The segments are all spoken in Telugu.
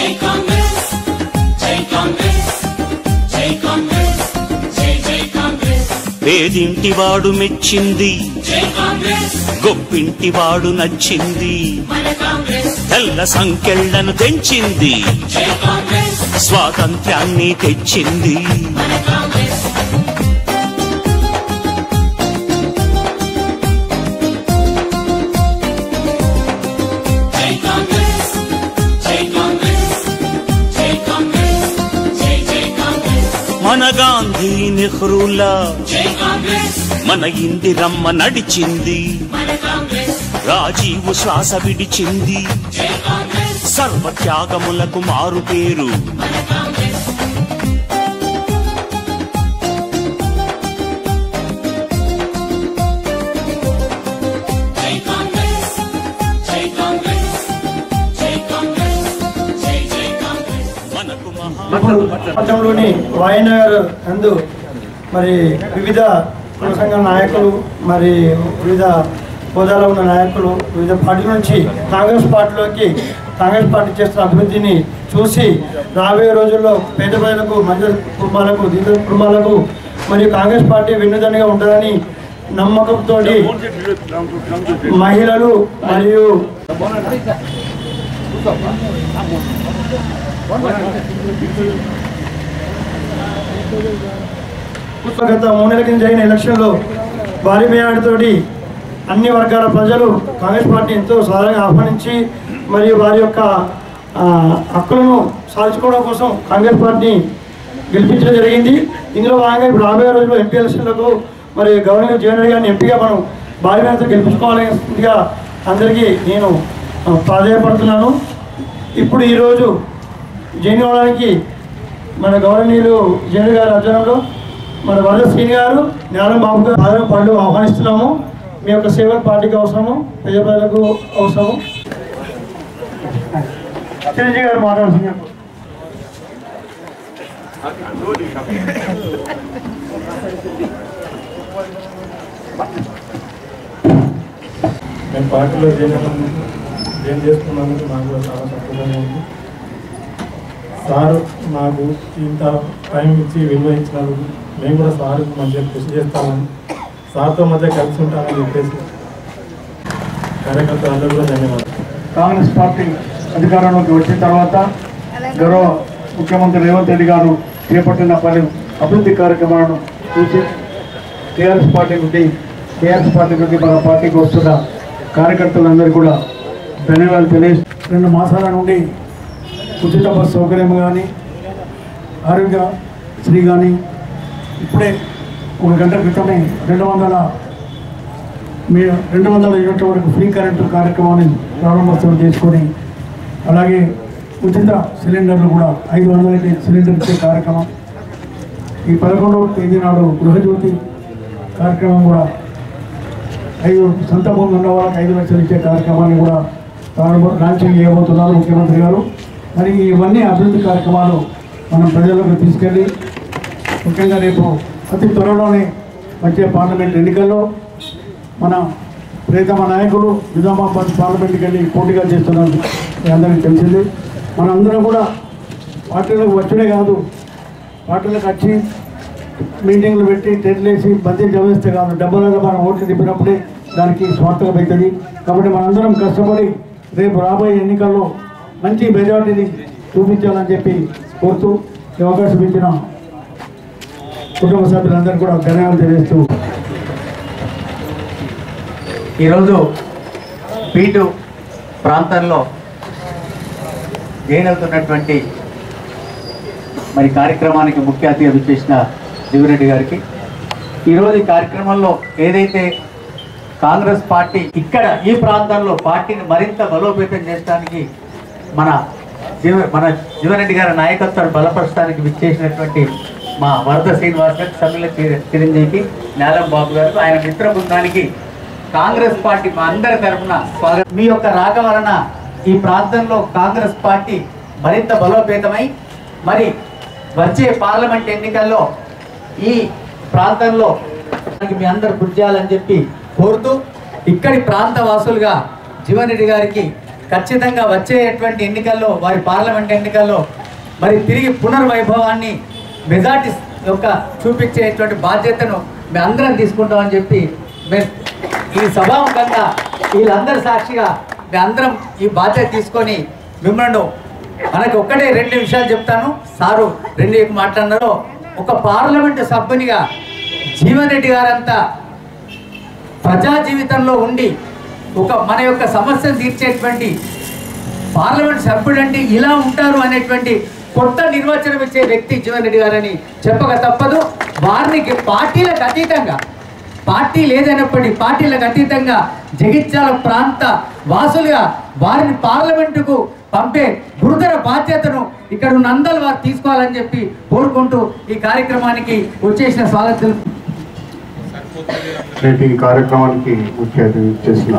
జై కాంగ్రెస్ జై కాంగ్రెస్ జై కాంగ్రెస్ జై జై కాంగ్రెస్ పేదింటివాడు మెచ్చింది జై కాంగ్రెస్ గొప్పింటివాడు నచ్చింది మన కాంగ్రెస్ తెల్ల సంకెళ్లను తెంచింది జై కాంగ్రెస్ స్వాతంత్ర్యాన్ని తెచ్చింది మన కాంగ్రెస్ జై కాంగ్రెస్ జై కాంగ్రెస్ జై కాంగ్రెస్ జై జై కాంగ్రెస్ మన గాంధీ నెహ్రూలా జై కాంగ్రెస్ మన ఇందిరమ్మ నడిచింది మన కాంగ్రెస్ రాజీవు శ్వాస విడిచింది జై కాంగ్రెస్ సర్వత్యాగములకు మారు పేరు మన కాంగ్రెస్ జై కాంగ్రెస్ జై కాంగ్రెస్ జై కాంగ్రెస్ జై జై కాంగ్రెస్ మనకు రాష్ట్రంలోని వాయనగర్ నందు మరి వివిధ కుల సంఘ నాయకులు మరి వివిధ హోదాలో ఉన్న నాయకులు వివిధ పార్టీల నుంచి కాంగ్రెస్ పార్టీ చేస్తున్న అభివృద్ధిని చూసి రాబోయే రోజుల్లో పేద ప్రజలకు మధ్య కుటుంబాలకు దీన కుటుంబాలకు మరియు కాంగ్రెస్ పార్టీ వెన్నుదన్నుగా ఉంటుందని నమ్మకంతో మహిళలు మరియు గత 3 నెలల కింద జరిగిన ఎలక్షన్లో భారీ మేయాడితోటి అన్ని వర్గాల ప్రజలు కాంగ్రెస్ పార్టీ ఎంతో సాధారణంగా ఆహ్వానించి మరియు వారి యొక్క హక్కులను సాధించుకోవడం కోసం కాంగ్రెస్ పార్టీని గెలిపించడం జరిగింది. ఇందులో భాగంగా ఇప్పుడు రాబోయే రోజుల్లో ఎంపీ ఎలక్షన్లకు మరి గవర్నర్ జగన్ రెడ్డి గారిని ఎంపీగా మనం భారీ మేరతో గెలిపించుకోవాల్సిందిగా అందరికీ నేను ప్రాధాన్యపడుతున్నాను. ఇప్పుడు ఈరోజు జైన్ అవడానికి మన గవర్నీయులు జగన్ గారి ఆధ్వర్యంలో మన వరద శ్రీని గారు జ్ఞానం బాబు గారు ఆధారం పనులు ఆహ్వానిస్తున్నాము. మీ యొక్క సేవలు పార్టీకి అవసరము, ప్రజలకు అవసరము. చిరంజీవి గారు మాట్లాడుతున్నారు. నేను పార్టీలో జాయిన్ చేసుకున్నందుకు నాకు కూడా చాలా సంతోషంగా ఉంది. సారు నాకు ఇంత టైం ఇచ్చి విలువ ఇచ్చినందుకు మేము కూడా సార్ మంచిగా కృషి చేస్తామని, సార్తో మధ్య కలిసి ఉంటామని చెప్పేసి కార్యకర్తలందరూ కూడా ధన్యవాదాలు. కాంగ్రెస్ పార్టీ అధికారంలోకి వచ్చిన తర్వాత గౌరవ ముఖ్యమంత్రి రేవంత్ రెడ్డి గారు చేపట్టిన పలు అభివృద్ధి కార్యక్రమాలను చూసి టీఆర్ఎస్ పార్టీ నుండి మన పార్టీకి వస్తున్న కార్యకర్తలందరూ కూడా ధన్యవాదాలు తెలియజేస్తూ 2 మాసాల నుండి ఉచిత బస్సు సౌకర్యం కానీ ఆరోగ్యశ్రీ కానీ ఇప్పుడే 1 గంట క్రితమే 200 యూనిట్ల వరకు ఫ్రీ కరెంటు కార్యక్రమాన్ని ప్రారంభోత్సవం చేసుకొని అలాగే ఉచిత సిలిండర్లు కూడా 500కి సిలిండర్ ఇచ్చే కార్యక్రమం, ఈ 11వ తేదీ నాడు గృహజ్యోతి కార్యక్రమం కూడా 5 సొంత భూమి ఉన్న వాళ్ళకి 5 లక్షలు ఇచ్చే కార్యక్రమాన్ని కూడా లాంచింగ్ చేయబోతున్నారు ముఖ్యమంత్రి గారు. మరి ఇవన్నీ అభివృద్ధి కార్యక్రమాలు మనం ప్రజలకు తీసుకెళ్ళి ముఖ్యంగా రేపు అతి త్వరలోనే వచ్చే పార్లమెంట్ ఎన్నికల్లో మన ప్రియతమ నాయకులు నిజామాబాద్ పార్లమెంట్కి వెళ్ళి పోటీగా చేస్తున్నారు. మీ అందరికీ తెలిసింది. మనందరం కూడా పార్టీలకు వచ్చడే కాదు, పార్టీలకు వచ్చి మీటింగ్లు పెట్టి టెంట్లు వేసి బందీ చదివిస్తే కాదు, డబ్బులలో మనం ఓట్లు తిప్పినప్పుడే దానికి స్వార్థకం అవుతుంది. కాబట్టి మనందరం కష్టపడి రేపు రాబోయే ఎన్నికల్లో మంచి మెజార్టీని చూపించాలని చెప్పి కోరుతూ ఈ అవకాశం ఇచ్చిన కుటుంబ సభ్యులందరూ కూడా ధన్యవాదాలు తెలియజేస్తూ ఈరోజు పీటు ప్రాంతంలో జైన్ అవుతున్నటువంటి మరి కార్యక్రమానికి ముఖ్య అతిథి విచ్చేసిన దివిరెడ్డి గారికి ఈరోజు ఈ కార్యక్రమంలో ఏదైతే కాంగ్రెస్ పార్టీ ఇక్కడ ఈ ప్రాంతంలో పార్టీని మరింత బలోపేతం చేయడానికి మన జీవన్రెడ్డి గారి నాయకత్వాన్ని బలపరచడానికి విచ్చేసినటువంటి మా వరద శ్రీనివాస్ గారు, సమ్మిల చిరంజీవికి, నేలం బాబు గారు, ఆయన మిత్ర బృందానికి కాంగ్రెస్ పార్టీ మా అందరి తరఫున స్వాగతం. మీ యొక్క రాక వలన ఈ ప్రాంతంలో కాంగ్రెస్ పార్టీ మరింత బలోపేతమై మరి వచ్చే పార్లమెంట్ ఎన్నికల్లో ఈ ప్రాంతంలో మీ అందరు కృషి చేయాలని చెప్పి కోరుతూ ఇక్కడి ప్రాంత వాసులుగా జీవన్రెడ్డి గారికి ఖచ్చితంగా వచ్చేటువంటి ఎన్నికల్లో వారి పార్లమెంట్ ఎన్నికల్లో మరి తిరిగి పునర్వైభవాన్ని మెజార్టీ యొక్క చూపించేటువంటి బాధ్యతను మేము అందరం తీసుకుంటామని చెప్పి మేము ఈ సభాముఖంగా వీళ్ళందరి సాక్షిగా మేము అందరం ఈ బాధ్యత తీసుకొని మిమ్మల్ని మనకి ఒక్కటే 2 విషయాలు చెప్తాను. సారు 2 మాట్లాడినారో, ఒక పార్లమెంటు సభ్యునిగా జీవన్ రెడ్డి గారంతా ప్రజా జీవితంలో ఉండి ఒక మన యొక్క సమస్యను తీర్చేటువంటి పార్లమెంట్ సభ్యుడు అంటే ఇలా ఉంటారు అనేటువంటి కొత్త నిర్వచనం ఇచ్చే వ్యక్తి జీవన్ రెడ్డి గారని చెప్పక తప్పదు. వారికి పార్టీలకు అతీతంగా, పార్టీ లేదైనప్పటికీ పార్టీలకు అతీతంగా జగిత్యాల ప్రాంత వాసులుగా వారిని పార్లమెంటుకు పంపే గురుతర బాధ్యతను ఇక్కడ ఉన్న అందరూ వారు తీసుకోవాలని చెప్పి కోరుకుంటూ ఈ కార్యక్రమానికి వచ్చేసిన స్వాగతం. నేటి కార్యక్రమానికి ముఖ్య అతిథి చేసిన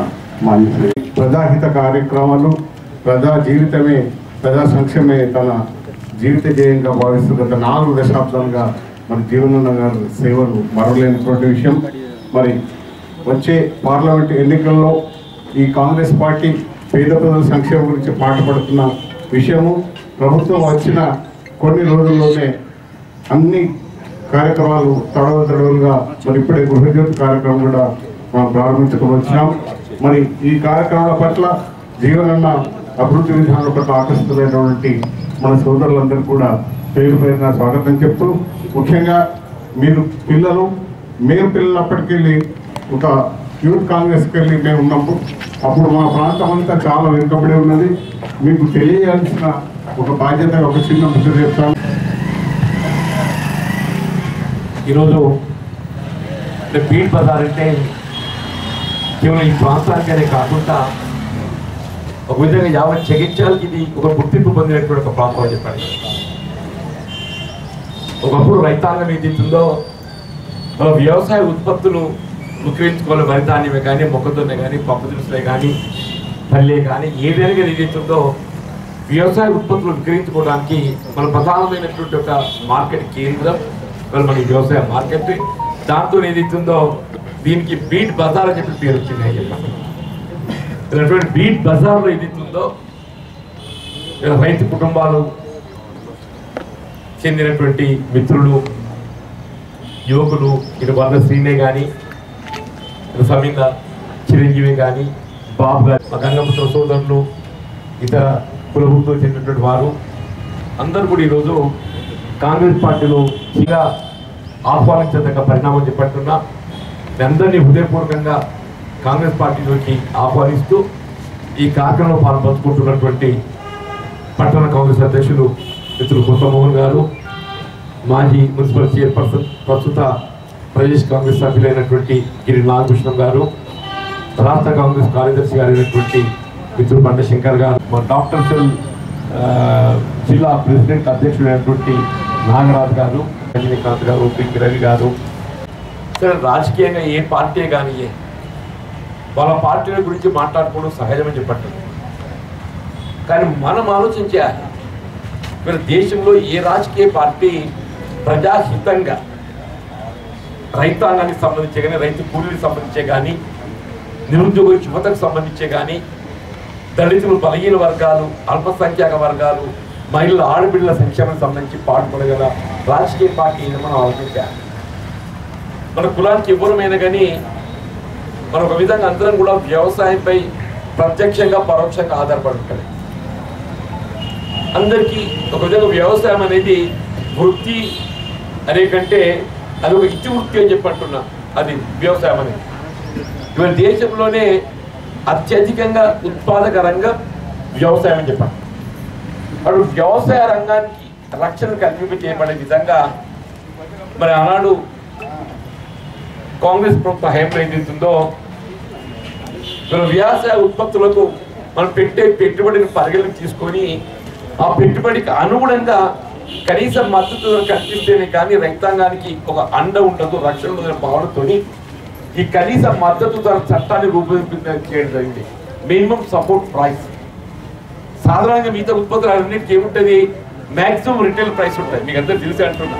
ప్రజాహిత కార్యక్రమాలు, ప్రజా జీవితమే, ప్రజా సంక్షేమే తన జీవిత ధ్యేయంగా భావిస్తూ గత 4 దశాబ్దాలుగా మరి జీవనన్న గారి సేవలు మరవలేనటువంటి విషయం. మరి వచ్చే పార్లమెంట్ ఎన్నికల్లో ఈ కాంగ్రెస్ పార్టీ పేద ప్రజల సంక్షేమం గురించి పాటుపడుతున్న విషయము ప్రభుత్వం వచ్చిన కొన్ని రోజుల్లోనే అన్ని కార్యక్రమాలు తడవలుగా మరి ఇప్పుడే గృహజ్యోతి కార్యక్రమం కూడా మనం ప్రారంభించుకొని వచ్చినాం. మరి ఈ కార్యక్రమాల పట్ల జీవనన్న అభివృద్ధి విధానాల పట్ల ఆకర్షితులైనటువంటి మన సోదరులందరూ కూడా పేరు పేరున స్వాగతం చెప్తూ, ముఖ్యంగా మీరు పిల్లలు, మేము పిల్లలప్పటికెళ్ళి ఒక యూత్ కాంగ్రెస్కి వెళ్ళి మేము ఉన్నాము. అప్పుడు మా ప్రాంతం అంతా చాలా వెనుకబడి ఉన్నది. మీకు తెలియాల్సిన ఒక బాధ్యత, ఒక చిన్న ముద్ర చెప్తాను. ఈరోజు బీట్ బజార్ అంటే కేవలం ఈ ప్రాంతానికనే కాకుండా ఒక విధంగా యావత్ జగిత్యాలకి ఇది ఒక గుర్తింపు పొందినటువంటి ఒక ప్రాంతం అని చెప్పండి. ఒకప్పుడు రైతాంగం ఏదైతుందో వ్యవసాయ ఉత్పత్తులు విక్రయించుకోవాలి, వరి ధాన్యమే కానీ, మొక్కజొన్న కానీ, పప్పు దినుసులే కానీ, పల్లె కానీ, ఏదైనా ఏదైతుందో వ్యవసాయ ఉత్పత్తులు విక్రయించుకోవడానికి మన ప్రధానమైనటువంటి ఒక మార్కెట్ కేంద్రం మన వ్యవసాయ మార్కెట్. దాంతో ఏదైతుందో దీనికి బీట్ బజార్ అని చెప్పి పేరు వచ్చింది అని చెప్పాను. ఇలాంటి బీట్ బజార్లో ఏదైతుందో రైతు కుటుంబాలు చెందినటువంటి మిత్రులు, యువకులు, ఇటు వర్ణ శ్రీనే కానీ, ఇటు సమీంద చిరంజీవి కానీ, బాబు గారు, మా గంగపుత్ర సోదరులు, ఇతర కులవృత్తులు చెందినటువంటి వారు అందరూ కూడా ఈరోజు కాంగ్రెస్ పార్టీలో ఇంకా ఆహ్వానించదగ్గ పరిణామం చెప్పట్టున్నా అందరినీ హృదయపూర్వకంగా కాంగ్రెస్ పార్టీలోకి ఆహ్వానిస్తూ ఈ కార్యక్రమంలో పాల్పంచుకుంటున్నటువంటి పట్టణ కాంగ్రెస్ అధ్యక్షులు మిత్రులు కొత్తమోహన్ గారు, మాజీ మున్సిపల్ చైర్పర్సన్, ప్రస్తుత ప్రదేశ్ కాంగ్రెస్ సభ్యులైనటువంటి గిరి నాగభూషణం గారు, రాష్ట్ర కాంగ్రెస్ కార్యదర్శి గారు అయినటువంటి మిత్రులు బండ శంకర్ గారు, మా డాక్టర్ సెల్ జిల్లా ప్రెసిడెంట్ అధ్యక్షుడైనటువంటి నాగరాజు గారు, రజనీకాంత్ గారు, పికి రవి గారు. సరే, రాజకీయంగా ఏ పార్టీ కానీ వాళ్ళ పార్టీల గురించి మాట్లాడుకోవడం సహజమని చెప్పట్టు. కానీ మనం ఆలోచించాలి, మరి దేశంలో ఏ రాజకీయ పార్టీ ప్రజాహితంగా రైతాంగానికి సంబంధించే కానీ, రైతు కూలీలకు సంబంధించే కానీ, నిరుద్యోగ యువతకు సంబంధించే కానీ, దళితులు, బలహీన వర్గాలు, అల్పసంఖ్యాక వర్గాలు, మహిళల ఆడబిడ్డల సంక్షేమానికి సంబంధించి పాటుపడగల రాజకీయ పార్టీ మనం ఆలోచించాలి. మన కులానికి ఎవరమైనా కానీ మనం ఒక విధంగా అందరం కూడా వ్యవసాయంపై ప్రత్యక్షంగా పరోక్షంగా ఆధారపడి ఉంటుంది. అందరికీ ఒక విధంగా వ్యవసాయం అనేది వృత్తి అనే కంటే అది ఒక ఇతివృత్తి అని చెప్పంటున్నా. అది వ్యవసాయం అనేది ఇవాళ దేశంలోనే అత్యధికంగా ఉత్పాదక రంగం వ్యవసాయం అని చెప్పండి. అప్పుడు వ్యవసాయ రంగానికి రక్షణ కల్పింప చేయబడే విధంగా మరి ఆనాడు కాంగ్రెస్ ప్రభుత్వ హయాంలో ఏదైతుందో వ్యవసాయ ఉత్పత్తులకు మనం పెట్టే పెట్టుబడిని పరిగణలోకి తీసుకొని ఆ పెట్టుబడికి అనుగుణంగా కనీస మద్దతు ధర కల్పిస్తేనే కానీ రైతాంగానికి ఒక అండ ఉండదు, రక్షణ ఉండదు భావనతో ఈ కనీస మద్దతు ధర చట్టాన్ని రూపొందించడం జరిగింది. Minimum support price. సాధారణంగా మిగతా ఉత్పత్తులు అన్నింటికి ఏముంటుంది, మ్యాక్సిమం రిటైల్ ప్రైస్ ఉంటుంది. మీకు అందరూ తెలిసి అంటున్నా,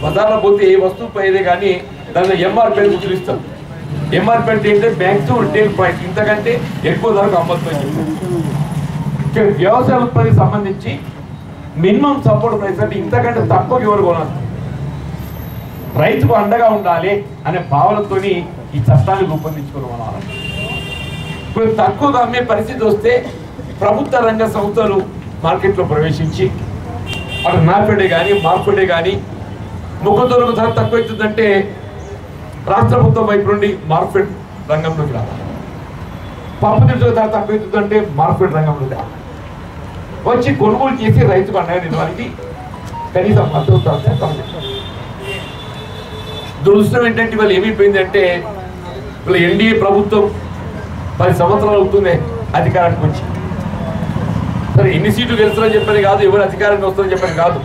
బజార్లో పోతే ఏ వస్తువు పోయేదే కానీ దానిలో ఎంఆర్పీ ముద్రిస్తాం. ఎంఆర్పి అంటే ఏంటంటే బ్యాంక్స్ రిటైల్ ప్రైస్, ఇంతకంటే ఎక్కువ ధరకు అమ్మొద్దని చెప్పి వ్యవసాయ ఉత్పత్తికి సంబంధించి మినిమం సపోర్ట్ ప్రైస్ అంటే ఇంతకంటే తక్కువ ఎవరు కొనాలి, రైతుకు అండగా ఉండాలి అనే భావనతో ఈ చట్టాన్ని రూపొందించుకుని మనం ఇప్పుడు తక్కువగా అమ్మే పరిస్థితి వస్తే ప్రభుత్వ రంగ సంస్థలు మార్కెట్లో ప్రవేశించి అటు నార్ఫెడే కానీ మార్ఫెడే కానీ ముఖదొరకు ధర తక్కువ అవుతుందంటే రాష్ట్ర ప్రభుత్వం వైపు నుండి మార్ఫెడ్ రంగంలోకి రావాలి, పప్పు దినుసుల ధర తక్కువ అవుతుందంటే మార్ఫెడ్ రంగంలోకి రావాలి, వచ్చి కొనుగోలు చేసి రైతుకు అండగా నిలవాలని కనీసం మద్దతు. దురదృష్టం ఏంటంటే వాళ్ళు ఏమైపోయిందంటే వీళ్ళు ఎన్డీఏ ప్రభుత్వం 10 సంవత్సరాలు అవుతుంది అధికారానికి వచ్చి, సరే ఎన్ని సీట్లు గెలుస్తారని చెప్పని కాదు, ఎవరు అధికారానికి వస్తారని చెప్పని కాదు,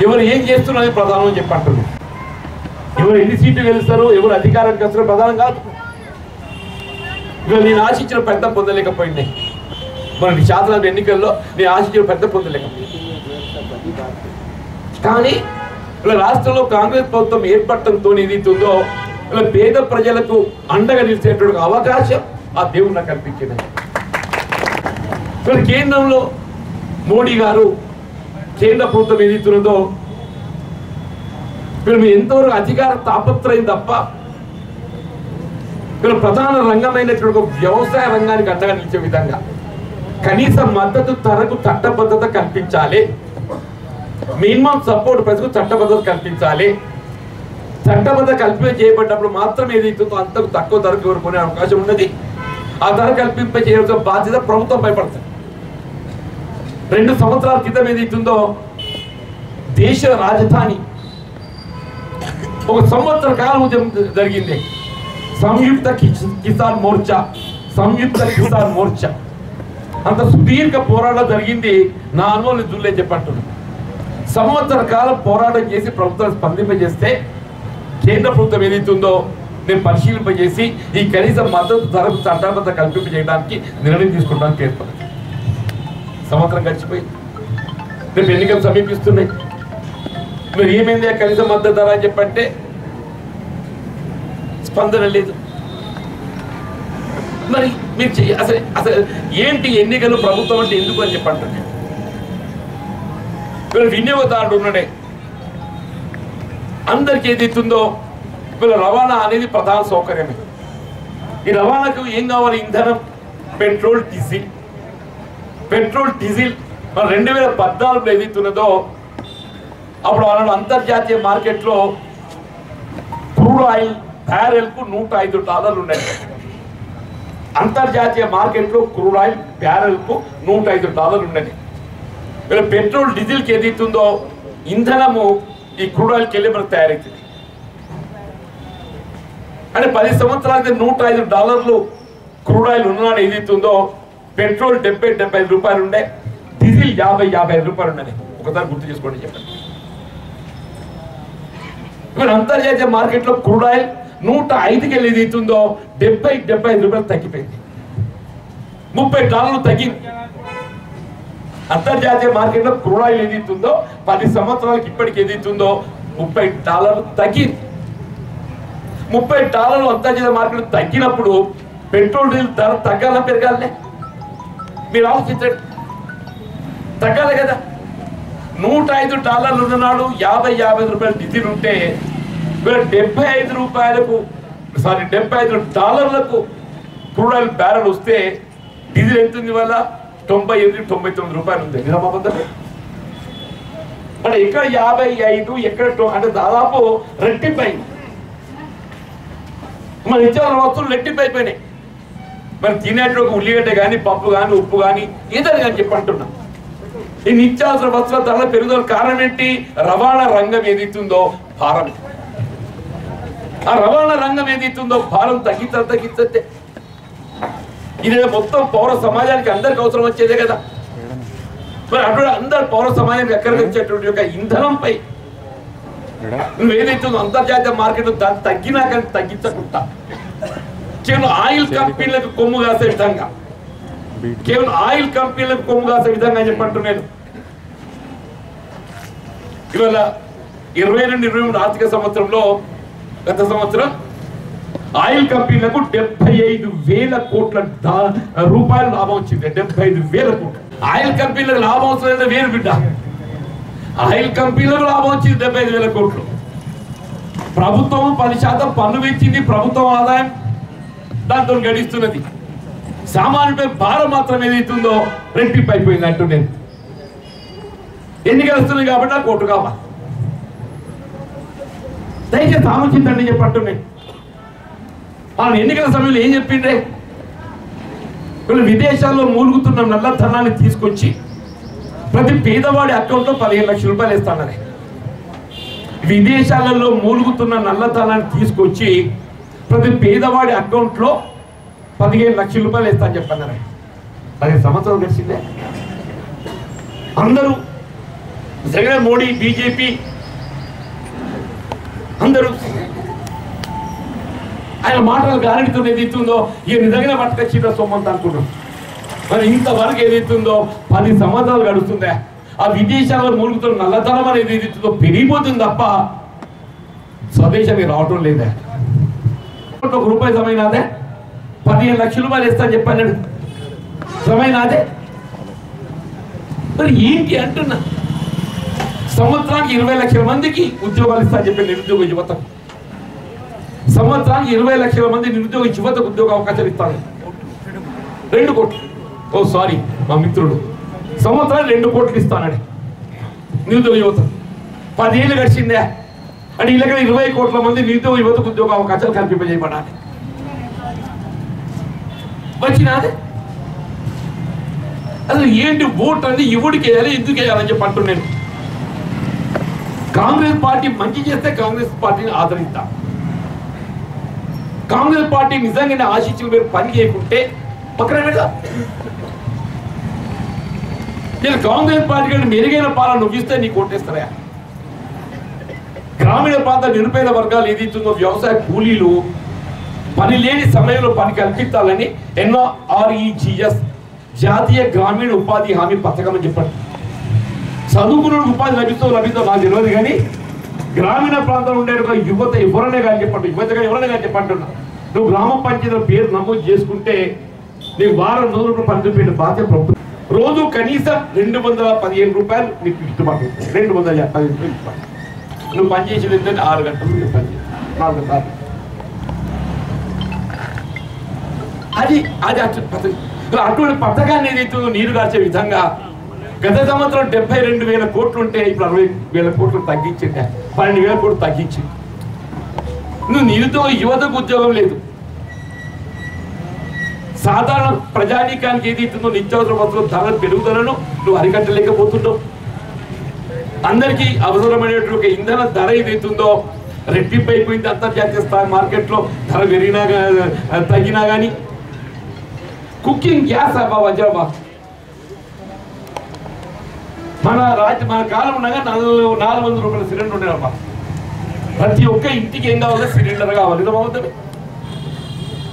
ఎవరు ఏం చేస్తున్నారని ప్రధానం అని చెప్పి అంటున్నారు. ఎవరు ఎన్ని సీట్లు గెలుస్తారో ఎవరు అధికారానికి వస్తారో ప్రధానం కాదు. ఇవాళ నేను ఆశించిన పెద్ద పొందలేకపోయింది, మన శాసనసభ ఎన్నికల్లో నేను ఆశించిన పెద్ద పొందలేకపోయింది. కానీ ఇలా రాష్ట్రంలో కాంగ్రెస్ ప్రభుత్వం ఏర్పడటంతో ఏదైతుందో ఇలా పేద ప్రజలకు అండగా నిలిచేటువంటి అవకాశం ఆ దేవుడు నాకు కల్పించింది. కేంద్రంలో మోడీ గారు కేంద్ర ప్రభుత్వం ఏదైతున్నదో వీళ్ళు ఎంతవరకు అధికార తాపత్రయం తప్ప వీళ్ళు ప్రధాన రంగమైనటువంటి వ్యవసాయ రంగానికి అండగా నిలిచే విధంగా కనీస మద్దతు ధరకు చట్టబద్ధత కల్పించాలి, మినిమం సపోర్ట్ ప్రైస్కు చట్టబద్ధత కల్పించాలి. చట్టబద్ధత కల్పింప చేయబడ్డప్పుడు మాత్రం ఏదైతుందో అంతకు తక్కువ ధరకు ఎవరు కొనే అవకాశం ఉన్నది. ఆ ధర కల్పింప చేయాల్సిన బాధ్యత ప్రభుత్వం భయపడుతుంది. 2 సంవత్సరాల క్రితం ఏదైతుందో దేశ రాజధాని ఒక సంవత్సర కాలం జరిగింది సంయుక్త కిసాన్ మోర్చా, సంయుక్త కిసాన్ మోర్చా అంత సుదీర్ఘ పోరాటం జరిగింది. నా అనుభవం దుల్లే చెప్పంటున్నాను. సంవత్సర కాలం పోరాటం చేసి ప్రభుత్వాన్ని స్పందింపజేస్తే కేంద్ర ప్రభుత్వం ఏదైతుందో నేను పరిశీలింపజేసి ఈ కనీస మద్దతు ధరకు చట్టబద్ధ కల్పింప చేయడానికి నిర్ణయం తీసుకుంటానికి ఏర్పడింది. సంవత్సరం గడిచిపోయి రేపు ఎన్నికలు సమీపిస్తున్నాయి. మీరు ఏమైంది కనీస మద్దతు ధర అని చెప్పంటే స్పందన లేదు. మరి మీరు అసలు ఏంటి ఎన్నికలు ప్రభుత్వం అంటే ఎందుకు అని చెప్పంటే వీళ్ళు వినియోగదారుడు ఉన్నాడే, అందరికి ఏదైతుందో వీళ్ళ రవాణా అనేది ప్రధాన సౌకర్యమే. ఈ రవాణాకు ఏం కావాలి? ఇంధనం, పెట్రోల్, డీజిల్. పెట్రోల్ డీజిల్ మన 2014లో ఏదైతున్నదో అప్పుడు వాళ్ళ అంతర్జాతీయ మార్కెట్లో క్రూడ్ ఆయిల్ బ్యారెల్కు $105 ఉన్నాయి. అంతర్జాతీయ మార్కెట్లో క్రూడ్ ఆయిల్ బ్యారెల్కు $105 ఉన్నది. వీళ్ళ పెట్రోల్ డీజిల్కి ఏదైతుందో ఇంధనము ఈ క్రూడ్ ఆయిల్కి వెళ్ళి మనకు తయారవుతుంది. అంటే 10 సంవత్సరాలకి $105 క్రూడ్ ఆయిల్ ఉన్నాడు ఏదైతుందో పెట్రోల్ 70-75 రూపాయలు ఉండే, డీజిల్ 50-55 రూపాయలు ఉన్నది. ఒకసారి గుర్తు చేసుకోండి చెప్పండి. ఇప్పుడు అంతర్జాతీయ మార్కెట్లో క్రూడ్ ఆయిల్ 105కి వెళ్ళి ఏదైతుందో 70-75 రూపాయలు తగ్గిపోయింది, $30 తగ్గింది. అంతర్జాతీయ మార్కెట్లో క్రూడ్ ఆయిల్ ఏదైతుందో 10 సంవత్సరాలకి ఇప్పటికి ఏదైతుందో $30 తగ్గింది. $30 అంతర్జాతీయ మార్కెట్ తగ్గినప్పుడు పెట్రోల్ డీజిల్ ధర తగ్గాల పెరగాలనే మీరు ఆలోచించండి. తగ్గాలి కదా. $105 ఉన్ననాడు 50-55 రూపాయలు డీజిల్ ఉంటే $75 క్రూడ్ ఆయిల్ బ్యారెల్ వస్తే డీజిల్ ఎంత ఉంది వల్ల 98-99 రూపాయలు ఉంది. నిజామాబాద్ అంటే ఇక్కడ 55 ఎక్కడ అంటే దాదాపు రెట్టింపైంది. మన నిత్యావసర వస్తువులు రెట్టింపైపోయినాయి. మరి తినేటువంటి ఉల్లిగడ్డ కానీ పప్పు కానీ ఉప్పు కానీ ఏదని కానీ చెప్పి అంటున్నాం. ఈ నిత్యావసర వస్తువుల ధరల పెరుగుదల కారణం ఏంటి? రవాణా రంగం ఏదైతుందో భారం, ఆ రవాణా రంగం ఏదైతుందో భారం తగ్గించే ఇది మొత్తం పౌర సమాజానికి అందరికి అవసరం వచ్చేదే కదా. మరి అటు అందరు పౌర సమాజానికి ఎక్కడికి వచ్చేటువంటి యొక్క ఇంధనంపై నువ్వు ఏదైతుందో అంతర్జాతీయ మార్కెట్ ధర తగ్గినా కానీ తగ్గించకుండా కేవలం ఆయిల్ కంపెనీలకు కొమ్ము కాసే విధంగా, కేవలం ఆయిల్ కంపెనీలకు కొమ్ము కాసే విధంగా చెప్పంటున్నాను. ఇవాళ 22-23 ఆర్థిక సంవత్సరంలో గత సంవత్సరం ఆయిల్ కంపెనీలకు 75,000 కోట్ల రూపాయలు లాభం వచ్చింది. 75,000 కోట్లు. ఆయిల్ కంపెనీలకు లాభం వస్తుంది వేరు బిడ్డ. ఆయిల్ కంపెనీలకు లాభం వచ్చింది 75,000 కోట్లు. ప్రభుత్వం 10% పన్ను పెంచింది. ప్రభుత్వం ఆదాయం దాంతో గడిస్తున్నది. సామాన్యుపై భారం మాత్రం ఏదైతుందో రెట్టింపు అయిపోయింది అంటూ నేను. ఎన్నికలు వస్తున్నాయి కాబట్టి నాకు ఓటు కావాలి. దయచేసి ఆలోచించండి చెప్పంటున్నాయి. ఆయన ఎన్నికల సమయంలో ఏం చెప్పిండే? వీళ్ళు విదేశాల్లో మూలుగుతున్న నల్లధనాన్ని తీసుకొచ్చి ప్రతి పేదవాడి అకౌంట్లో 15 లక్షల రూపాయలు వేస్తానని. విదేశాలలో మూలుగుతున్న నల్లధనాన్ని తీసుకొచ్చి ప్రతి పేదవాడి అకౌంట్లో 15 లక్షల రూపాయలు వేస్తాను చెప్పన్నారు. 10 సంవత్సరాలు గడిచిందే. అందరూ జగన్, మోడీ, బీజేపీ అందరూ ఆయన మాటలు గ్యారెంటీతో ఏదైతుందో ఈ నిజంగా పట్టుకొచ్చిన సొమ్మంత అనుకున్నాం. మరి ఇంతవరకు ఏదైతుందో 10 సంవత్సరాలు గడుస్తుందే. ఆ విదేశాల్లో మూలుగుతున్న నల్లధనం అనేది ఏదైతుందో పెరిగిపోతుంది తప్ప స్వదేశానికి రావటం లేదే. ₹1 సమయనాదే 15 లక్షల రూపాయలు ఇస్తాను చెప్పాను. సమయనాదే మరి ఏంటి అంటున్నా. సంవత్సరానికి 20 లక్షల మందికి ఉద్యోగాలు ఇస్తా చెప్పి నిరుద్యోగ యువత. సంవత్సరానికి 20 లక్షల మంది నిరుద్యోగ యువతకు ఉద్యోగ అవకాశాలు ఇస్తాను. 2 కోట్లు. ఓ సారీ, మా మిత్రుడు సంవత్సరానికి 2 కోట్లు ఇస్తానని నిరుద్యోగ యువత. 10 ఏళ్ళు గడిచిందే అంటే ఇలాగ 20 కోట్ల మంది నిరుద్యోగ యువతకు ఉద్యోగ అవకాశాలు కల్పింపజేయబడాలి. వచ్చినాదే అసలు ఏంటి ఓటు అనేది ఎవడికి వేయాలి, ఎందుకు వేయాలని చెప్పి అంటున్నాను. కాంగ్రెస్ పార్టీ మంచి చేస్తే కాంగ్రెస్ పార్టీని ఆదరిద్దాం. కాంగ్రెస్ పార్టీ నిజంగానే ఆశించిన మీరు పని చేయకుంటే పక్కన పెడదాం. నేను కాంగ్రెస్ పార్టీ కంటే మెరుగైన పాలన నువ్విస్తే నీకు ఓటేస్తారా? గ్రామీణ ప్రాంత నిరుపేద వర్గాలు ఏదైతుందో వ్యవసాయ కూలీలు పని లేని సమయంలో పని కల్పించాలని NREGS జాతీయ గ్రామీణ ఉపాధి హామీ పథకం అని చెప్పండి. చదువుకున్న ఉపాధి లభిస్తూ నాకు తెలియదు కానీ గ్రామీణ ప్రాంతంలో ఉండే ఒక యువత ఎవరనే కానీ చెప్పండి, యువతగా ఎవరనే కానీ చెప్పంటున్నా. నువ్వు గ్రామ పంచాయతీలో పేరు నమోదు చేసుకుంటే నీకు వారం రోజులకు పని చూపే బాధ్యత ప్రభుత్వం. రోజు కనీసం 215 రూపాయలు నీకు గిట్టుబాటు. 215 రూపాయలు నువ్వు పనిచేసేది ఏంటంటే 6 గంటలు పనిచేసి 4 గంటలు. అది అది అటువంటి పథకాన్ని ఏదైతే నీరు గార్చే విధంగా గత సంవత్సరం 72,000 కోట్లు ఉంటే ఇప్పుడు 60,000 కోట్లు తగ్గించింది. 12,000 కోట్లు తగ్గించింది. నువ్వు నిరుద్యోగ యువతకు ఉద్యోగం లేదు. సాధారణ ప్రజానీకానికి ఏదైతుందో నిత్యావసర వస్తువుల ధరల పెరుగుదలను నువ్వు అరికట్టలేకపోతున్నావు. అందరికీ అవసరమైనటువంటి ఇంధన ధర ఏదైతుందో రెట్టింపు అయిపోయింది. అంతర్జాతీయ స్థాయి మార్కెట్లో ధర పెరిగినా తగ్గినా కానీ కుకింగ్ గ్యాస్ అబ్బా వజ్రబా మన కాలం ఉండగా 400 రూపాయల సిలిండర్ ఉండేవబ్బా. ప్రతి ఒక్క ఇంటికి ఏం కావాలో సిలిండర్ కావాలి. అవుతుంది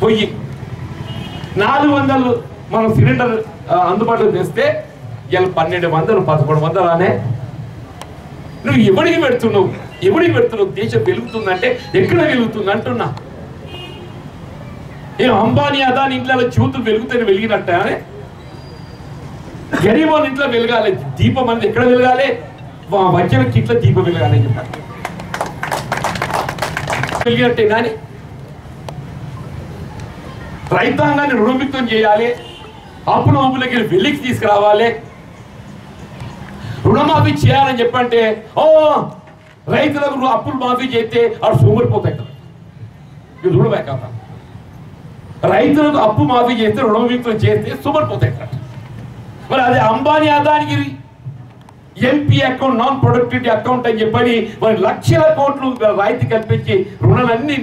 పొయ్యి 400 మనం సిలిండర్ అందుబాటులో తెస్తే ఇలా 1200 1100 అనే. నువ్వు ఎవరికి పెడుతున్నావు? దేశం వెలుగుతుందంటే ఎక్కడ వెలుగుతుంది అంటున్నా. నేను అంబానీ అదాని ఇంట్లో జ్యోతులు వెలుగుతాయి వెలిగినట్ట. గరీబోని ఇంట్లో వెలగాలి దీపం అనేది. ఎక్కడ వెలగాలి? వజ్రకి ఇంట్లో దీపం వెలగాలి అని చెప్పారు. వెలిగినట్టే కానీ రైతాంగాన్ని రుణముక్తం చేయాలి. అప్పుల ఊపులకి వెలికి తీసుకురావాలి. రుణమాఫీ చేయాలని చెప్పంటే రైతులకు అప్పులు మాఫీ చేస్తే అవి సోమరిపోతాయి కదా. ఇది రుణమే కదా. రైతులకు అప్పు మాఫీ చేస్తే రుణముక్తం చేస్తే సోమరిపోతాయి కదా. మరి అదే అంబానీ అదానికి ఎంపీ అకౌంట్, నాన్ ప్రొడక్టివిటీ అకౌంట్ అని చెప్పని మరి లక్షల కోట్లు రాయితీ కల్పించి రుణాలన్నీ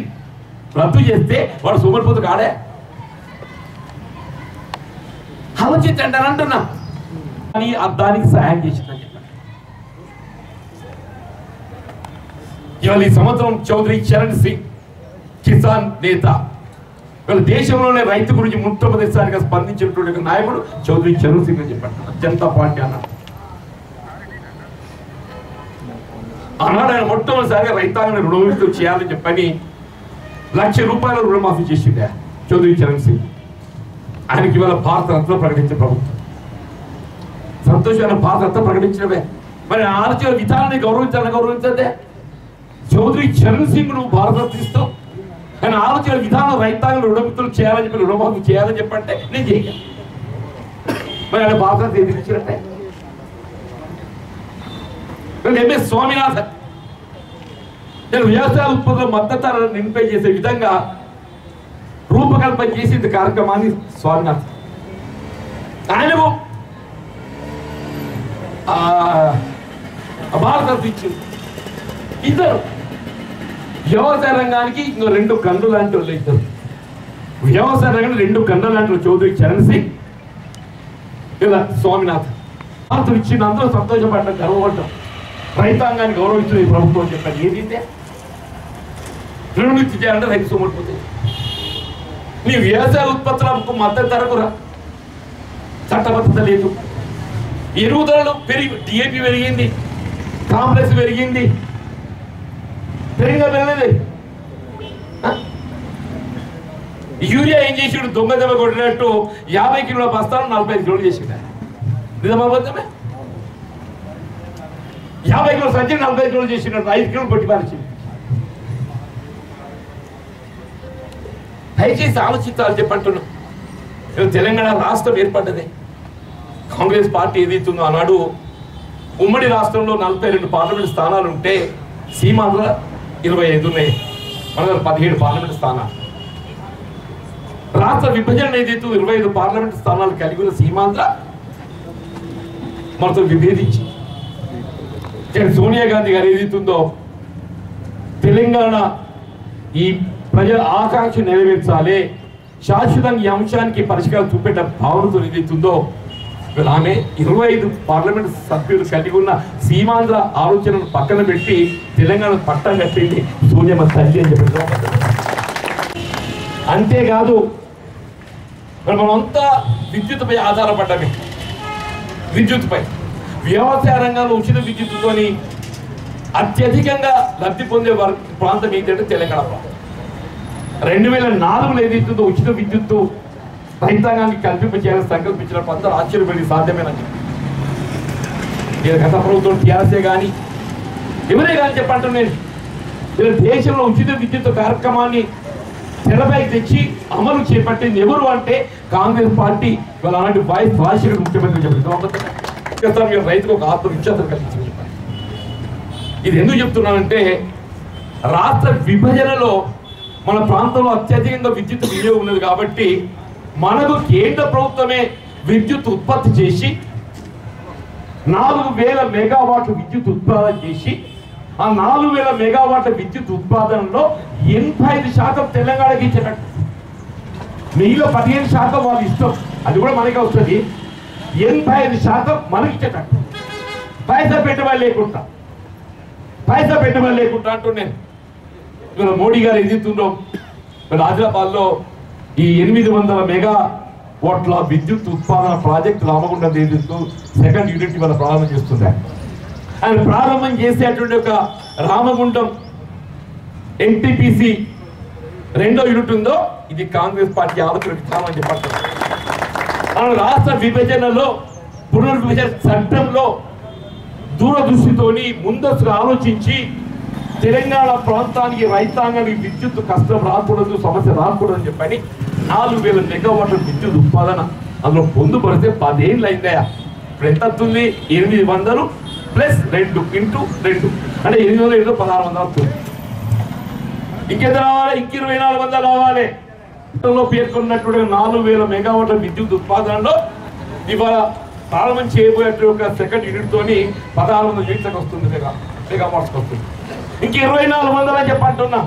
రద్దు చేస్తే వాడు సోమరిపోతు కాడే. ఆలోచించండి అని అంటున్నా. అని అదానికి సహాయం చేసిందని చెప్పారు. ఇవాళ ఈ సంవత్సరం చౌదరి చరణ్ సింగ్ కిసాన్ నేత వీళ్ళ దేశంలోనే రైతు గురించి మొట్టమొదటిసారిగా స్పందించినటువంటి నాయకుడు చౌదరి చరణ్ సింగ్ అని చెప్పారు. జనతా పార్టీ అన్నాడు. ఆనాడు ఆయన మొట్టమొదటిసారిగా రైతాంగాన్ని రుణముక్తం చేయాలని చెప్పని ₹1,00,000 రుణమాఫీ చేసిందే చౌదరి చరణ్ సింగ్. ఆయనకి ఇవాళ భారత రత్న ప్రకటించే ప్రభుత్వం. సంతోషమైన భారత రత్న ప్రకటించడమే. మరి ఆలోచన విధానాన్ని గౌరవించదే. చౌదరి చరణ్ సింగ్ నువ్వు భారత రత్న ఇస్తావు, ఆయన ఆలోచన విధానం రైతాంగం రుణమిత్రులు చేయాలని చెప్పి రుణమాఫీ చేయాలని చెప్పంటే నేను చేయగలను. మరి ఆయన భారత రత్న ఎందుకు ఇచ్చినట్టే? ఎంఎస్ స్వామినాథన్ నేను వ్యవసాయ ఉత్పత్తుల మద్దతు ధరను నింపే చేసే విధంగా రూపకల్పన చేసింది కార్యక్రమాన్ని స్వామినాథన్. ఆయనకు భారత ఇచ్చింది. ఇద్దరు వ్యవసాయ రంగానికి ఇంకో 2 కన్నులు లాంటి వాళ్ళు ఇద్దరు. వ్యవసాయ రంగానికి 2 కన్నులు లాంటి చౌదరి చరణ్ సింగ్ ఇలా స్వామినాథన్. భారత ఇచ్చింది, అందరూ సంతోషపడ్డాం, గర్వపడ్డాం. రైతాంగాన్ని గౌరవించిన ఈ ప్రభుత్వం చెప్పారు ఏదైతే రుణమిత్తి చేయాలంటే రైతు సొమ్ముపోతుంది. నీ వ్యవసాయ ఉత్పత్తులకు మద్దతు ధరకురా, చట్టబద్ధత లేదు. ఎరువుదలలు డిఏపి పెరిగింది, కాంప్లెక్స్ పెరిగింది, పెరగలేదు. యూరియా ఏం చేసిండు? దొంగ దెబ్బ కొట్టినట్టు 50 కిలోల బస్తాలు 45 కిలోలు చేసిండు. నిజమవుతామే 50 కిలోల సంచి 45 కిలోలు చేసినట్టు 5 కిలోలు కొట్టి పారించింది. దయచేసి ఆలోచించాలని చెప్పంటున్నాం. తెలంగాణ రాష్ట్రం ఏర్పడ్డది కాంగ్రెస్ పార్టీ ఏదైతుందో ఆనాడు ఉమ్మడి రాష్ట్రంలో 42 పార్లమెంట్ స్థానాలు ఉంటే సీమాంధ్ర 25 ఉన్నాయి. మన 17 పార్లమెంట్ స్థానాలు. రాష్ట్ర విభజన ఏదైతే 25 పార్లమెంట్ స్థానాలు కలిగి ఉన్న సీమాంధ్ర మనతో విభేదించి సోనియా గాంధీ గారు ఏదైతుందో తెలంగాణ ఈ ప్రజల ఆకాంక్ష నెరవేర్చాలి, శాశ్వతంగా ఈ అంశానికి పరిష్కారం చూపెట్టే భావనతో ఏదైతుందో ఆమె 25 పార్లమెంట్ సభ్యులు కలిగి ఉన్న సీమాంధ్ర ఆలోచనను పక్కన పెట్టి తెలంగాణ పట్టం కట్టింది సోనియమ్మ తల్లి అని చెప్పి. అంతేకాదు మనమంతా విద్యుత్పై ఆధారపడ్డమే. విద్యుత్పై వ్యవసాయ రంగంలో ఉచిత విద్యుత్తుతో అత్యధికంగా లబ్ధి పొందే ప్రాంతం ఏంటంటే తెలంగాణ ప్రాంతం. 2004లో ఏదైతుందో ఉచిత విద్యుత్తు రైతాంగానికి కల్పించేయాలని సంకల్పించినప్పుడు అందరూ ఆశ్చర్యపడి సాధ్యమేనని గత ప్రభుత్వం టీఆర్ఎస్ఏ కానీ ఎవరే కానీ చెప్పంటారు. నేను దేశంలో ఉచిత విద్యుత్ కార్యక్రమాన్ని తెరపైకి తెచ్చి అమలు చేపట్టింది ఎవరు అంటే కాంగ్రెస్ పార్టీ. ఇవాళ అలాంటి వాయిస్ రాజశేఖర్ ముఖ్యమంత్రి చెప్పారు రైతుకు ఒక ఆత్మవిశ్వాసం కలిగించింది. ఇది ఎందుకు చెప్తున్నానంటే రాష్ట్ర విభజనలో మన ప్రాంతంలో అత్యధికంగా విద్యుత్ వినియోగం ఉన్నది కాబట్టి మనకు కేంద్ర ప్రభుత్వమే విద్యుత్ ఉత్పత్తి చేసి 4000 మెగావాట్ల విద్యుత్ ఉత్పాదన చేసి ఆ 4000 మెగావాట్ల విద్యుత్ ఉత్పాదనలో 85% తెలంగాణకి ఇచ్చేటట్టు, మిగిలిన 15% వాళ్ళు ఇష్టం, అది కూడా మనకే వస్తుంది. 85% మనకి ఇచ్చేటట్టు, పైసా పెట్టుబడి లేకుండా అంటూ నేను ఇవాళ మోడీ గారు ఎదుగుతుండో ఆదిలాబాద్లో ఈ 800 మెగావాట్ల విద్యుత్ ఉత్పాదన ప్రాజెక్టు రామగుండం ఏదైతూ 2nd యూనిట్ ఇవాళ ప్రారంభం చేస్తున్నారు. ఆయన ప్రారంభం చేసేటువంటి ఒక రామగుండం ఎన్టీపీసీ 2వ యూనిట్ ఉందో ఇది కాంగ్రెస్ పార్టీ ఆలోచన విధానం అని చెప్పారు. రాష్ట్ర విభజనలో పునర్విభజన చట్టంలో దూరదృష్టితోని ముందస్తుగా ఆలోచించి తెలంగాణ ప్రాంతానికి రైతాంగానికి విద్యుత్ కష్టం రాకూడదు, సమస్య రాకూడదు అని చెప్పని 4000 మెగావాట్ల విద్యుత్ ఉత్పాదన అందులో పొందుపడితే 10 ఏళ్ళు అయిందయా. ఇప్పుడు ఎంత వస్తుంది? 800 ప్లస్ 2 ఇంటూ 2 అంటే 800 1600 వస్తుంది. ఇంకెంత రావాలి? ఇంక 2400 రావాలి. పేర్కొన్నట్టుగా 4000 మెగావాట్ల విద్యుత్ ఉత్పాదనలో ఇవాళ ప్రారంభం చేయబోయేటువంటి ఒక 2nd యూనిట్ తోని 1600 యూనిట్లకు వస్తుంది, మెగావాట్స్కి వస్తుంది. ఇంక 2400 అని చెప్పంటున్నా.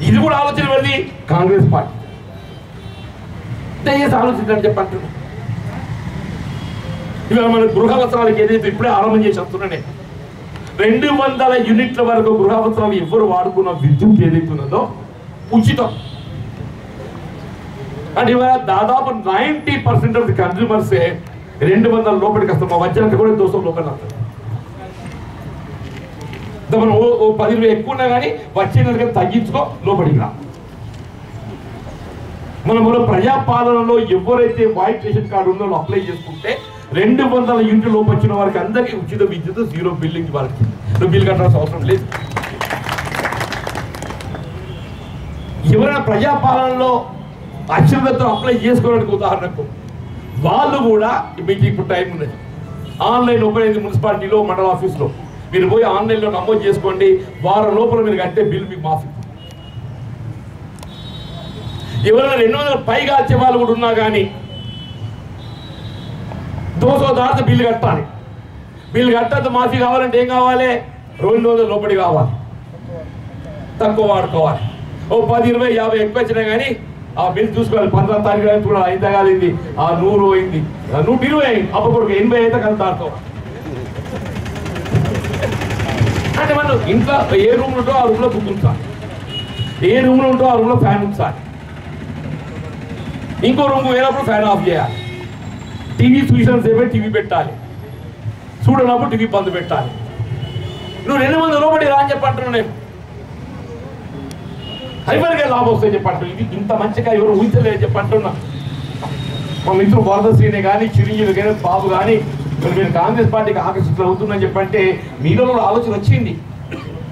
ఇది కూడా ఆలోచన పడింది కాంగ్రెస్ పార్టీ. దయచేసి ఆలోచించని చెప్పంటున్నా. ఇవాళ మన గృహవస్త్రాలకు ఏదైతే ఇప్పుడే ఆరంభం చేసి వస్తున్నానే 200 యూనిట్ల వరకు గృహవస్త్రాలు ఎవరు వాడుకున్న విద్యుత్ ఏదైతున్నదో ఉచితం. అంటే ఇవాళ దాదాపు 90% ఆఫ్ ది కన్స్యూమర్సే 200 లోపలికి వస్తాం. మా వచ్చాక కూడా 200 లోపలికి వస్తాం. మనం ఓ 10 ఎక్కువ ఉన్నా కానీ వచ్చే తగ్గించుకో లోపలికి రా. మనం ప్రజాపాలనలో ఎవరైతే వైట్ రేషన్ కార్డు ఉన్నో అప్లై చేసుకుంటే 200 యూనిట్ల లోపు వచ్చిన వారికి అందరికీ ఉచిత విద్యుత్, 0 బిల్లింగ్ వారికి బిల్లు కట్టాల్సిన అవసరం లేదు. ఎవరైనా ప్రజాపాలనలో అక్షరతతో అప్లై చేసుకోవడానికి ఉదాహరణకు వాళ్ళు కూడా మీకు ఇప్పుడు టైం ఉన్నది, ఆన్లైన్ ఓపెన్ అయింది మున్సిపాలిటీలో, మండల ఆఫీస్లో, మీరు పోయి ఆన్లైన్లో నమోదు చేసుకోండి. వారం లోపల మీరు కట్టే బిల్ మీకు మాఫీ. ఎవరైనా 200 పైగా వచ్చే వాళ్ళు కూడా ఉన్నా కానీ 200 దాటితే బిల్లు కట్టాలి. బిల్లు కట్టద్దు మాఫీ కావాలంటే ఏం కావాలి? 200 లోపలి కావాలి, తక్కువ వాడుకోవాలి. ఓ 10, 20, 50 ఎక్కువ వచ్చినా కానీ ఆ బిల్ చూసుకోవాలి. 15వ తారీఖు చూడాలి, అయితే కాలింది, ఆ 100 అయింది, 120 అయింది, అప్పుడు 80 అయితే కలిసి దాడుకోవాలి. అంటే మనం ఇంట్లో ఏ రూమ్ ఉంటో ఆ రూమ్లో బుక్ ఉంచాలి, ఏ రూమ్లో ఉంటో ఆ రూమ్లో ఫ్యాన్ ఉంచాలి, ఇంకో రూమ్ పోయినప్పుడు ఫ్యాన్ ఆఫ్ చేయాలి, టీవీ చూసినంతసేపే టీవీ పెట్టాలి, చూడనప్పుడు టీవీ బంద్ పెట్టాలి. నువ్వు 200 రూపాయలు రా అని చెప్పంటున్నాను నేను. హైపర్గా లాభం వస్తాయి చెప్పంటున్నాను. ఇది ఇంత మంచిగా ఎవరు ఊహించలేదు చెప్పంటున్నా. మా మిత్రుడు వరదశ్రీనే కానీ, చిరంజీవి కానీ, బాబు కానీ మీరు కాంగ్రెస్ పార్టీకి ఆకర్షితులు అవుతుందని చెప్పంటే మీలో ఆలోచన వచ్చింది.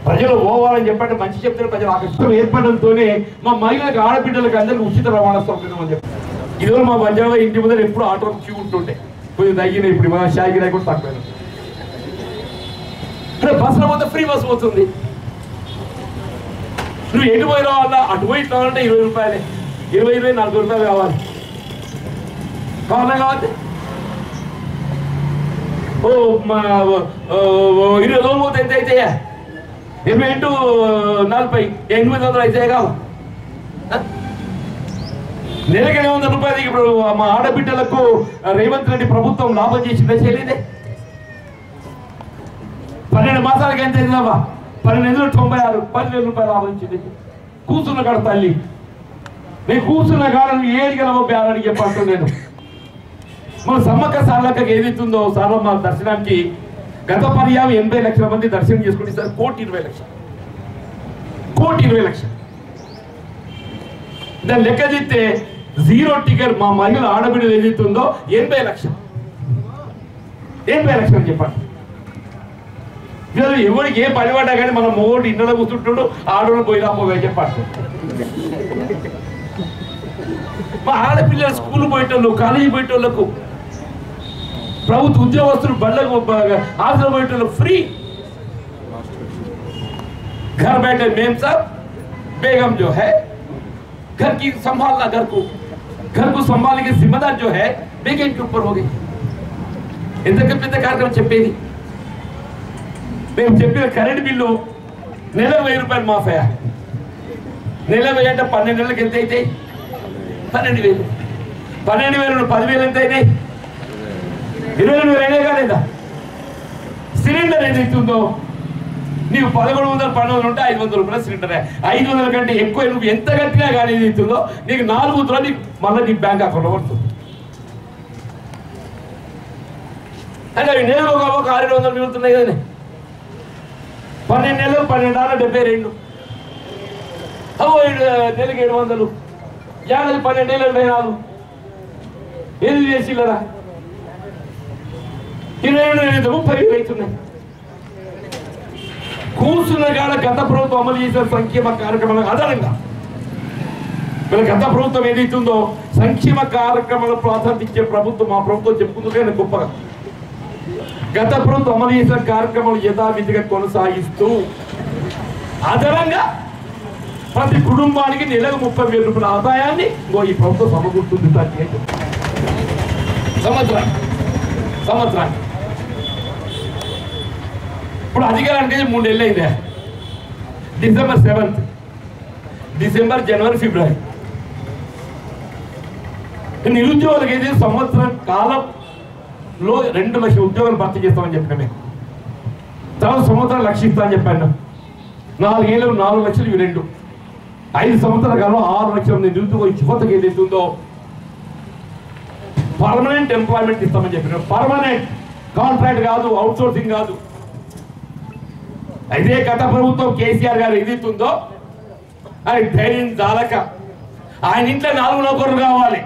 ప్రజలు పోవాలని చెప్పంటే మంచి చెప్తే ప్రజలు ఆకర్షితులు ఏర్పడంతోనే మా మహిళలకు, ఆడబిడ్డలకు అందరికీ ఉచిత రవాణా సౌకర్యం అని చెప్పి ఇదివరకు మా పంజాబ్ ఇంటి ముందర ఎప్పుడు ఆటో క్యూ ఉంటుండే, కొంచెం తగ్గినాయి. ఇప్పుడు మా షాయి కూడా తక్కువ. బస్సులో పోతే ఫ్రీ బస్సు పోతుంది. నువ్వు ఎటు పోయి రావాలా, అటు పోయి రావాలంటే 20 రూపాయలే, 20, 40 రూపాయలు కావాలి. కావాలి ఓ 20 రోజులు పోతే ఎంత అయితే 20 × 40 800 అయితే కావాలి. నెలకి 800 రూపాయలకి ఇప్పుడు మా ఆడబిడ్డలకు రేవంత్ రెడ్డి ప్రభుత్వం లాభం చేసిందే చేయలేదే. 12 మాసాలకి ఎంత అయిందమ్మా? 1296, 10,000 రూపాయలు లాభం ఇచ్చింది. కూర్చున్న కాడ తల్లి, నేను కూర్చున్న కాడ ఏడికి నమ్మని చెప్పంటు నేను. మన సమ్మక్క సార్లక్కకి ఏదైతుందో సార్లమ్మ దర్శనానికి గత పర్యాయం 80 లక్షల మంది దర్శనం చేసుకుంటే సార్ 1,20,00,000. 1,20,00,000 దాన్ని లెక్క చెప్తే 0 టికెట్ మా మహిళ ఆడబిడ్డలు ఏదైతుందో 80 లక్షలు. 80 లక్షలు అని చెప్పండి. ఎవరికి ఏ పని పడ్డా కానీ మనం మోడు ఇంట్లో కూర్చుంటాడు, ఆడవాళ్ళు పోయినా పోవే చెప్పండి. మా ఆడపిల్లలు స్కూల్ పోయేటోళ్ళు, కాలేజీ పోయేటోళ్ళకు, ప్రభుత్వ ఉద్యోగస్తులు బళ్ళకు హాస్టల్ పోయేటోళ్ళకు ఫ్రీ. घर बैठे मेम साहब बेगम जो है घर की संभालना, घर को संभालने की जिम्मेदार जो है बेगम के ऊपर हो गई. इंतक पेद्द कार्यक्रम చెప్పేది. మేము చెప్పిన కరెంట్ బిల్లు నెలకు 1000 రూపాయలు మాఫ్ అయ్యా. నెల 1000 అంటే 12 నెలలకు ఎంత అయితే 12,000. 12,000 10,000 ఎంత అయినాయి? 22,000 అయినాయి కాలేదా? సిలిండర్ ఏదైతుందో నీకు 1100, 1200 ఉంటే 500 రూపాయల సిలిండరే. 500 కంటే ఎక్కువ నువ్వు ఎంత కట్టినా కానీ ఏదైతుందో నీకు 4 నీకు మళ్ళీ నీ బ్యాంక్ అకౌంట్లో పడుతుంది. అంటే అవి నెలకు ఒక 600 మిగులుతున్నాయి కదండి. 12 నెలలు 12 72. నెలకి 700, ఏడాది 12 నెలలు 84. ఏది చేసిల్లరా? 22 30 అవుతున్నాయి. కూర్చున్న కాడ గత ప్రభుత్వం అమలు చేసిన సంక్షేమ కార్యక్రమాల ఆధారంగా వీళ్ళ గత ప్రభుత్వం ఏదైతుందో సంక్షేమ కార్యక్రమాలు ప్రాధాన్యత ప్రభుత్వం, మా ప్రభుత్వం చెప్పుకుంటుంటే గొప్పగా గత ప్రభుత్వం అమలు చేసిన కార్యక్రమాలు యథావిధిగా కొనసాగిస్తూ అదనంగా ప్రతి కుటుంబానికి నెలకు 30,000 రూపాయల ఆదాయాన్ని ఈ ప్రభుత్వం సమకూరుతుంది. సంవత్సరానికి ఇప్పుడు అధికారానికి 3 నెలలు అయిందే. డిసెంబర్ 7th, డిసెంబర్, జనవరి, ఫిబ్రవరి. నిరుద్యోగులకు అయితే సంవత్సరం కాలంలో 2 లక్షల ఉద్యోగాలు భర్తీ చేస్తామని చెప్పిన మేము. తర్వాత సంవత్సరాలు 1 లక్ష ఇస్తామని చెప్పాను. 4 ఏళ్ళు 4 లక్షలు, ఇవి 2. 5 సంవత్సరాల కాలంలో 6 లక్షల మంది నిరుద్యోగ యువతకు ఏదైతుందో పర్మనెంట్ ఎంప్లాయ్మెంట్ ఇస్తామని చెప్పిన. పర్మనెంట్ కాంట్రాక్ట్ కాదు, అవుట్ సోర్సింగ్ కాదు. అయితే గత ప్రభుత్వం కేసీఆర్ గారు ఏదైతుందో అది ధైర్యం చాలక ఆయన ఇంట్లో 4 నౌకర్లు కావాలి,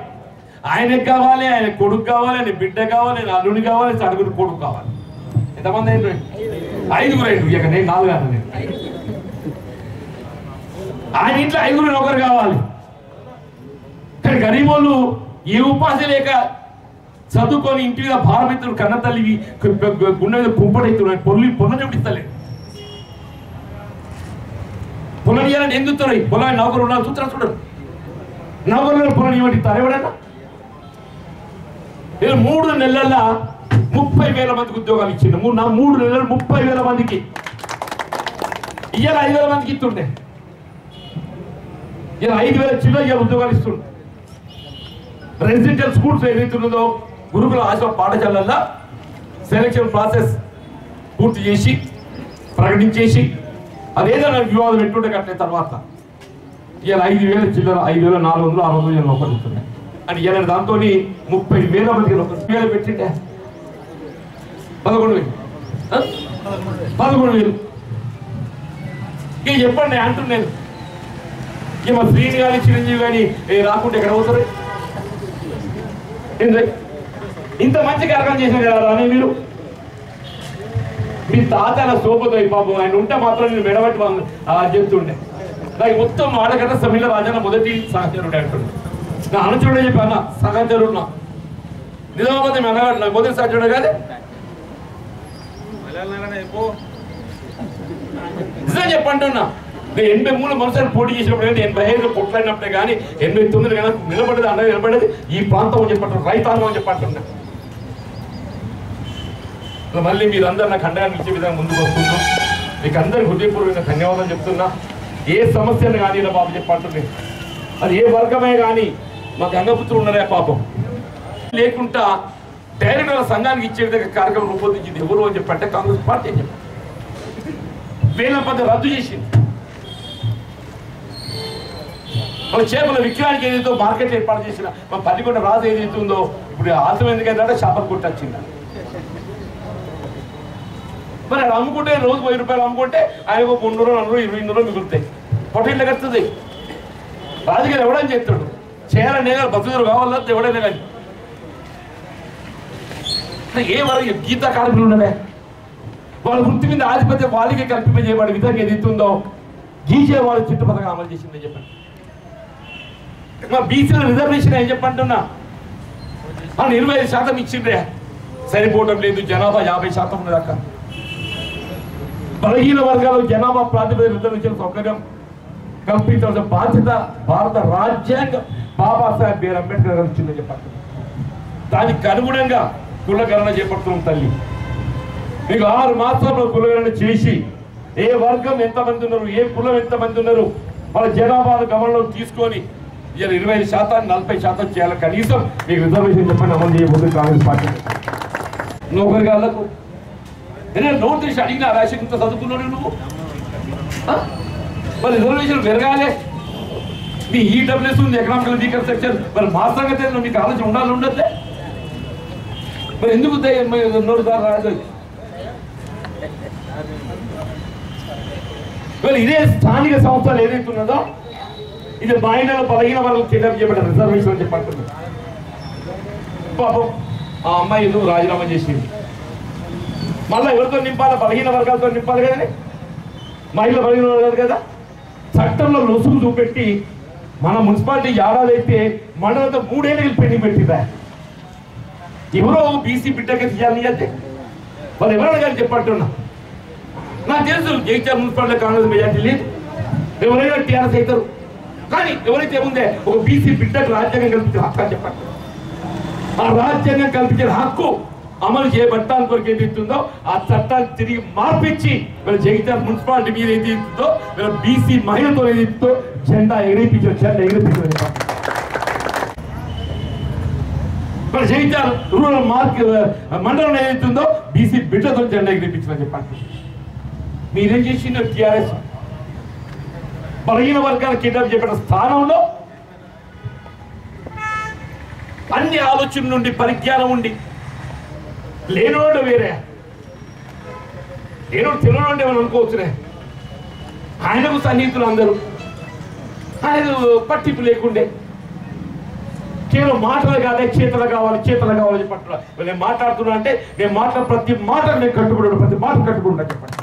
ఆయనకు కావాలి, ఆయన కొడుకు కావాలి, ఆయన బిడ్డ కావాలి, ఆయన అల్లుడు కావాలి, సడుగురు కొడుకు కావాలి. ఎంతమంది అయిన 5 ఇక నేను 4 అన్న. ఆయన ఇంట్లో 5 నౌకరు కావాలి. కానీ గరీబోళ్ళు ఏ ఉపాధి లేక చదువుకొని ఇంటి మీద భారమిత్రుడు కన్న తల్లి గుండె మీద పుంపడెత్తున్నాడు, పొలం చెప్పిస్తలేదు. పొలం ఇవ్వాలని ఎందుకు పొలం నౌకరు ఉండాలి చూస్తారు చూడరు. నౌకరు పొలం ఇవ్వడిస్తారు ఎవడన్నా. 3 నెలల్లో 30,000 మందికి ఉద్యోగాలు ఇచ్చిండు. 3 నెలలు 30,000 మందికి. ఇవాళ 5,000 మందికి ఇస్తుండే. ఇలా 5,000 చిన్న ఇవాళ ఉద్యోగాలు ఇస్తుండే. రెసిడెన్షియల్ స్కూల్స్ ఏదైతున్నదో గురుకుల ఆశ్రమ పాఠశాలల్లో సెలక్షన్ ప్రాసెస్ పూర్తి చేసి ప్రకటించేసి అదేదైనా వివాదం పెట్టుండే కట్టిన తర్వాత ఇవాళ 5,000 చిల్లర 5,400 600 నౌకర్లు ఇస్తున్నాయి. అని ఇవాళ దాంతో 30,000 మందికి 1,000 పెట్టిండే 11,000. ఇక చెప్పండి అంటున్నాను. ఇక మా శ్రీని కానీ చిరంజీవి కానీ రాకుంటే ఎక్కడ పోతారు? ఇంత మంచి కార్యక్రమం చేసిన కదా అని మీరు మీ తాతల సోపుతో పాపం ఆయన ఉంటే మాత్రం నేను మెడబట్టి చెప్తుండే. నాకు మొత్తం ఆడగడ్డ సమీల రాజన్న మొదటి సహచరుడు అంటుండే. నా అనుచరుడే చెప్పాను సహచరుడు. నిజామాబాద్ మెనగాడు నాకు మొదటి సహచరుడే కాదు. నిజం చెప్పంటున్నా. నేను 83 మనుషులు పోటీ చేసినప్పుడు కానీ 85 కొట్లాడినప్పుడే కానీ 89 కానీ నిలబడేది అండగా నిలబడేది ఈ ప్రాంతం అని చెప్పంటున్నా, రైతాంగం అని చెప్పంటున్నా. మళ్ళీ మీరందరూ నాకు అండగా నిలిచే విధంగా ముందుకు వస్తున్నాం. మీకు అందరికి హృదయపూర్వకంగా ధన్యవాదాలు చెప్తున్నా. ఏ సమస్యను కానీ ఇలా బాబు చెప్పంటుంది, అది ఏ వర్గమే కానీ మా గంగపుత్రులు ఉన్నారే పాపం లేకుండా డైరెక్ట్ వాళ్ళ సంఘానికి ఇచ్చే విధంగా కార్యక్రమం రూపొందించింది ఎవరు అని చెప్పంటే కాంగ్రెస్ పార్టీ అని చెప్పి వేల పద్ధతి రద్దు చేసింది. మన చేపల విక్రయానికి ఏదైతే మార్కెట్ ఏర్పాటు చేసిన మన పల్లికొండ రాజు ఏదైతే ఉందో ఇప్పుడు ఆసం ఎందుకంటే చేపలు కొట్టొచ్చింది. మరి అది అమ్ముకుంటే రోజు 1000 రూపాయలు అమ్ముకుంటే ఆయన 300, 400, 20 మిగులుతాయి. పొట్టేళ్ళు కడుతుంది. రాజుగారు ఎవడని చెప్తాడు చేయాలని బతుకులు కావాలా ఎవడైనా కానీ ఏ వరకు గీతా కార్మికులు ఉన్నదే వాళ్ళ వృత్తి మీద ఆధిపత్యం వాళ్ళకి కల్పింపజేయబడే విధంగా ఏదైతుందో గీసే వాళ్ళ చుట్టుపక్కల అమలు చేసిందని చెప్పండి. మా బీసీల రిజర్వేషన్ ఏం చెప్పంటున్నా 25% ఇచ్చిండ్రే సరిపోవడం లేదు. జనాభా 50% ఉన్నది. అక్క బలహీన వర్గాలు జనాభా ప్రాతిపదిక రిజర్వేషన్ సౌకర్యం కల్పించాల్సిన బాధ్యత భారత రాజ్యాంగం బాబాసాహెబ్ బిఆర్ అంబేద్కర్ గారు ఇచ్చిందని చెప్పండి. దానికి అనుగుణంగా కులగణన చేపడుతున్నాం తల్లి. మీకు 6 మాసాల్లో కులగణన చేసి ఏ వర్గం ఎంతమంది ఉన్నారు, ఏ కులం ఎంతమంది ఉన్నారు వాళ్ళ జనాభాను గమనంలోకి తీసుకొని ఇలా 25%, 40% చేయాలి. కనీసం మీకు రిజర్వేషన్ చెప్పండి అమలు చేయబోతుంది కాంగ్రెస్ పార్టీ. నౌకరిగాళ్లకు నోట్ చేసి అడిగిన రాసి ఇంత చదువుకున్నాడు నువ్వు మరి రిజర్వేషన్ పెరగాలి. మీ ఈడబ్ల్యూఎస్ ఉంది ఎకనామికల్ వీకర్ సెక్షన్ మరి మా సంగతి మీకు ఆలోచన ఉండాలి ఉండద్దే మరి ఎందుకు నోటు రాదు? మరి ఇదే స్థానిక సంస్థలు ఏదైతే ఉన్నదో ఇది మహిళలు బలహీన వర్గాలకు చెల్లింపు చేయబడ్డ రిజర్వేషన్ అని చెప్పంటున్నారు. పాపం ఆ అమ్మాయి ఎందుకు రాజీనామా చేసింది. మళ్ళీ ఎవరితో నింపాలి? బలహీన వర్గాలతో నింపాలి కదండి. మహిళ బలహీన వర్గాలు కదా. చట్టంలో లొసుగు చూపెట్టి మన మున్సిపాలిటీ ఏడాది అయితే మండలంతో 3 ఏళ్ళు పెండింగ్ పెట్టిందా? ఎవరో బీసీ బిడ్డకి తీయాలని అంటే వాళ్ళు ఎవరైనా కానీ చెప్పంటున్నా. నాకు తెలుసు జగిత్యాల మున్సిపాలిటీ కాంగ్రెస్ మెజార్టీ లేదు, ఎవరైనా టీఆర్ఎస్ అవుతారు. కానీ ఎవరైతే ఏముందే ఒక బీసీ బిడ్డకు రాజ్యాంగం కల్పించిన హక్కు అని చెప్పండి. ఆ రాజ్యాంగం కల్పించిన హక్కు అమలు చేయబట్టానికి వరకు ఏదైతుందో ఆ చట్టాన్ని తిరిగి మార్పించి వీళ్ళ జగిత్యాల మున్సిపాలిటీ మీద ఏదైతుందో వీళ్ళ బీసీ మహిళతో ఏదైతుందో జెండా ఎగిరిపించారు. మన జగిత్యాల రూరల్ మండలం ఏదైతుందో బీసీ బిడ్డతో జెండా ఎగిరిపించారని చెప్పండి. మీరేం చేసిందో టీఆర్ఎస్ బలహీన వర్గాల కిడ్నాప్ చేపట్టిన స్థానంలో అన్ని ఆలోచన నుండి పరిజ్ఞానం ఉండి లేనోడు వేరే నేను తెలుగు అంటే ఏమని అనుకోవచ్చునే. ఆయనకు సన్నిహితులు అందరూ, ఆయన పట్టింపు లేకుండే కేవలం మాటలు కాదే చేతలు కావాలి చెప్పంటున్నా. నేను మాట్లాడుతున్నా అంటే నేను మాట్లాడే ప్రతి మాట నేను కట్టుబడి, ప్రతి మాట కట్టుబడి చెప్పండి.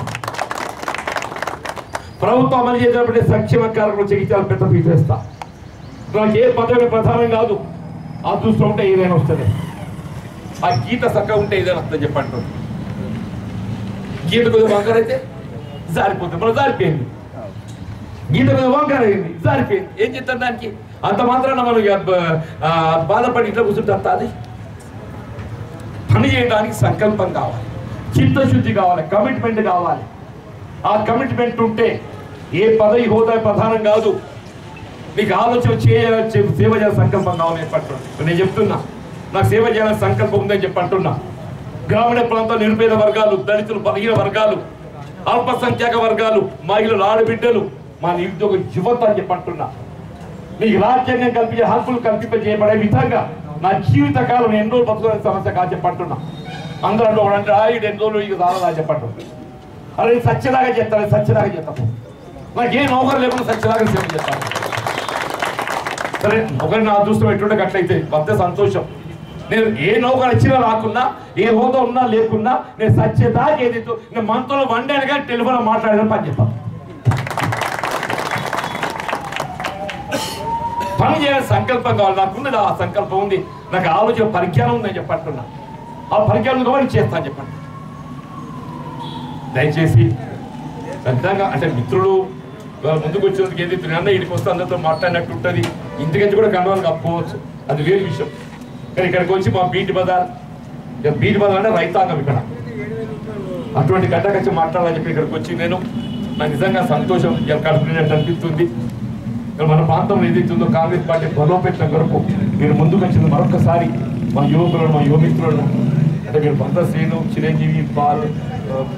ప్రభుత్వం అమలు చేసినప్పుడు సంక్షేమ కార్యక్రమం చేయించాలి, పెద్ద ఫీజు వేస్తా. నాకు ఏ పదవి ప్రధానం కాదు, అదృష్టం ఉంటే ఏదైనా వస్తుంది. ఆ గీత చక్కగా ఉంటే ఏదైనా వస్తుంది చెప్పండి. గీత కొద్దిగా వంకర అయితే జారిపోతుంది, మనం జారిపోయింది. గీత కొద్దిగా వంకర అయింది, జారిపోయింది. ఏం చెప్తారు దానికి? అంత మాత్రాన మనం బాధపడి ఇట్లా కూర్చుంటే అది పని చేయడానికి సంకల్పం కావాలి, చిత్తశుద్ధి కావాలి, కమిట్మెంట్ కావాలి. ఆ కమిట్మెంట్ ఉంటే ఏ పదవి హోదా ప్రధానం కాదు, నీకు ఆలోచన సేవ చేయాలని సంకల్పం కావాలని చెప్పంటున్నా. నేను చెప్తున్నా, నాకు సేవ చేయాలని సంకల్పం ఉందని చెప్పంటున్నా. గ్రామీణ ప్రాంతాల నిరుపేద వర్గాలు, దళితులు, బలహీన వర్గాలు, అల్పసంఖ్యాక వర్గాలు, మహిళలు, ఆడబిడ్డలు, మా నిరుద్యోగ యువత అని చెప్పంటున్నా. నీకు రాజ్యాంగం కల్పించే హక్కులు కల్పింపజేయబడే విధంగా నా జీవిత కాలం ఎన్నో బతుకునే సమస్య కాదు చెప్పంటున్నా. అందరూ అంటే ఆయుడు ఎన్ని రోజులు ఇక రాదా చెప్పంటున్నా. అరే సత్యలాగా చేస్తాను, సత్యలాగా చేస్తాను. నాకు ఏ నౌకరు లేకుండా సత్యలాగా సేవ చేస్తాను. సరే ఒకరి నా అదృష్టం ఎట్టుంటే అట్లయితే అంతే సంతోషం. నేను ఏ నౌకరు వచ్చినా రాకున్నా, ఏ హోదా ఉన్నా లేకున్నా, నేను సత్యదాకా ఏదైతే నేను మనతో వండాను కానీ టెలిఫోన్ మాట్లాడేదని పని చేస్తాను. పని చేయాలని సంకల్పం కావాలి. నాకున్నది ఆ సంకల్పం ఉంది, నాకు ఆలోచన పరిజ్ఞానం ఉందని చెప్పంటున్నా. ఆ పరిజ్ఞానం కావాలి చేస్తాను చెప్పండి. దయచేసి పెద్దగా అంటే మిత్రులు వాళ్ళ ముందుకు వచ్చినందుకు ఏదైతే అన్న ఇక్కడికి వస్తే అందరితో మాట్లాడినట్టు ఉంటుంది. ఇంటికి కూడా కనవాలి కప్పుకోవచ్చు, అది వేరే విషయం. కానీ ఇక్కడికి వచ్చి మా బీటి బజార్ అంటే రైతాంగం ఇక్కడ అటువంటి గడ్డకు వచ్చి మాట్లాడాలని చెప్పి ఇక్కడికి వచ్చి నాకు నిజంగా సంతోషం కడుపునట్టు అనిపిస్తుంది. మన ప్రాంతంలో ఏదైతే ఉందో కాంగ్రెస్ పార్టీ బలోపేతం కొరకు మీరు ముందుకు వచ్చింది. మరొకసారి మా యువకులను, మా యువమిత్రులను అంటే మీరు భద్ర శ్రేణు, చిరంజీవి, పాల్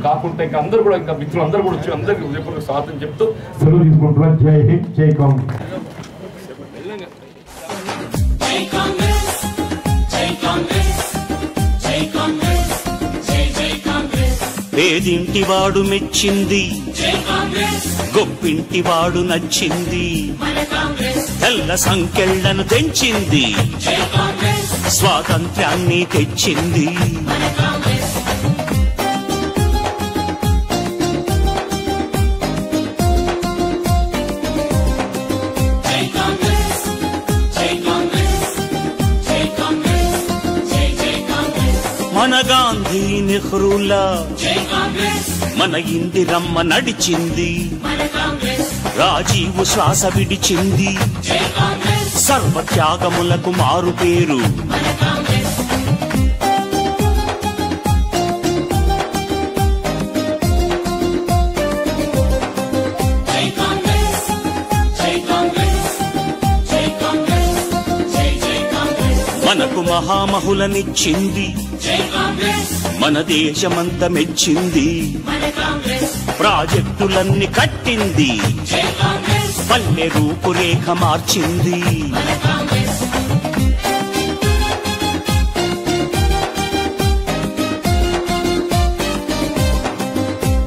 కాకుండా ఇంకా అందరూ కూడా, ఇంకా మిత్రులు అందరూ కూడా వచ్చి అందరికీ హృదయపూర్వక స్వాగతం చెప్తూ సెలవు తీసుకుంటున్నాం. జై హింద్, జై కాంగ్రెస్. జై కాంగ్రెస్, జై కాంగ్రెస్, జై కాంగ్రెస్, జై జై కాంగ్రెస్. పేదింటివాడు మెచ్చింది, జై కాంగ్రెస్, గొప్పింటివాడు నచ్చింది, మన కాంగ్రెస్. తెల్ల సంకెళ్లను తెంచింది, జై కాంగ్రెస్, స్వాతంత్ర్యాన్ని తెచ్చింది. మన కాంగ్రెస్. జై కాంగ్రెస్, జై కాంగ్రెస్, జై కాంగ్రెస్, జై జై కాంగ్రెస్. మన గాంధీ నెహ్రూలా, జై కాంగ్రెస్, మన ఇందిరమ్మ నడిచింది, మన కాంగ్రెస్. రాజీవు శ్వాస విడిచింది, జై కాంగ్రెస్, సర్వత్యాగములకు మారు పేరు. మన కాంగ్రెస్. జై కాంగ్రెస్, జై కాంగ్రెస్, జై కాంగ్రెస్, జై జై కాంగ్రెస్. మనకు మహామహులనిచ్చింది, జై కాంగ్రెస్, మన దేశమంతా మెచ్చింది, మన కాంగ్రెస్. ప్రాజెక్టులన్నీ కట్టింది, జై కాంగ్రెస్, పల్లె రూపురేఖ మార్చింది. మన కాంగ్రెస్.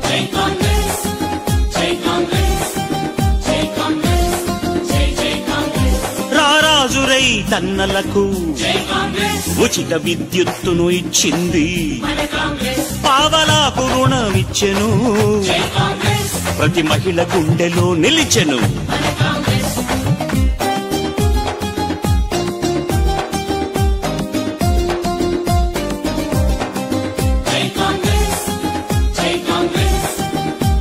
జై కాంగ్రెస్, జై కాంగ్రెస్, జై కాంగ్రెస్, జై జై కాంగ్రెస్. రారాజు రైతన్నలకు జై కాంగ్రెస్, ఉచిత విద్యుత్తును ఇచ్చింది, మన కాంగ్రెస్. పావలాకు రుణమిచ్చెను, జై కాంగ్రెస్, ప్రతి మహిళ గుండెలో నిలిచెను. మన కాంగ్రెస్. జై కాంగ్రెస్, జై కాంగ్రెస్,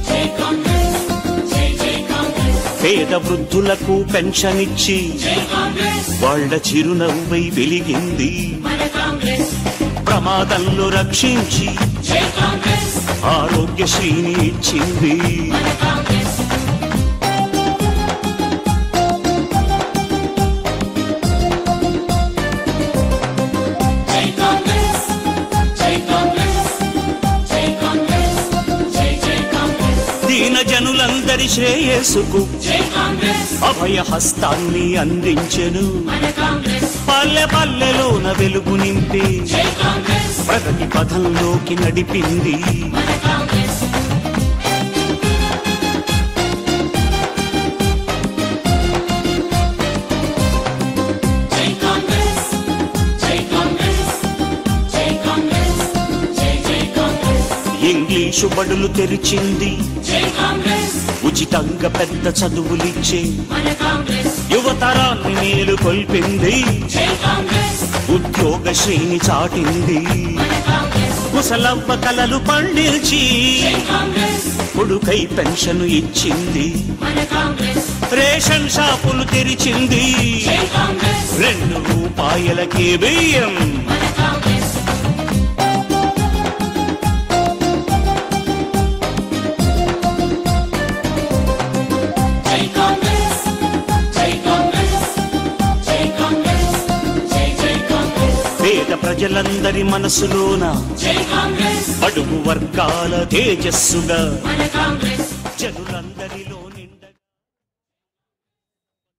జై కాంగ్రెస్, జై జై కాంగ్రెస్. పేద వృద్ధులకు పెన్షన్ ఇచ్చి జై కాంగ్రెస్, వాళ్ళ చిరునవ్వై వెలిగింది, మన కాంగ్రెస్. ప్రమాదంలో రక్షించి జై కాంగ్రెస్, ఆరోగ్యశ్రీని ఇచ్చింది. మన కాంగ్రెస్. జై కాంగ్రెస్, జై కాంగ్రెస్, జై కాంగ్రెస్, జై జై కాంగ్రెస్. దీన జనులందరి శ్రేయస్సుకు జై కాంగ్రెస్, అభయ హస్తాన్ని అందించెను, మన కాంగ్రెస్. పల్లె పల్లెలోన వెలుగు నింపి జై కాంగ్రెస్, ప్రగతి పథంలోకి నడిపింది. మన కాంగ్రెస్. ఇంగ్లీషు బడులు తెరిచింది, జై కాంగ్రెస్ ఉచితంగా పెద్ద చదువులిచ్చే మన కాంగ్రెస్, యువతరాన్ని మేలు కొల్పింది, జై కాంగ్రెస్ ఉద్యోగ శ్రేణి చాటింది, మన కాంగ్రెస్, ముసలవ్వ కలలు పండించి జై కాంగ్రెస్ కొడుకై పెన్షన్ ఇచ్చింది, మన కాంగ్రెస్, రేషన్ షాపులు తెరిచింది, జై కాంగ్రెస్ 2 రూపాయలకే బియ్యం, మన కాంగ్రెస్, జై కాంగ్రెస్ జై కాంగ్రెస్ జై కాంగ్రెస్ జై జై కాంగ్రెస్, పేద ప్రజలందరి మనసులోన జై కాంగ్రెస్ అడుగు వర్గాల తేజస్సుగా మన కాంగ్రెస్,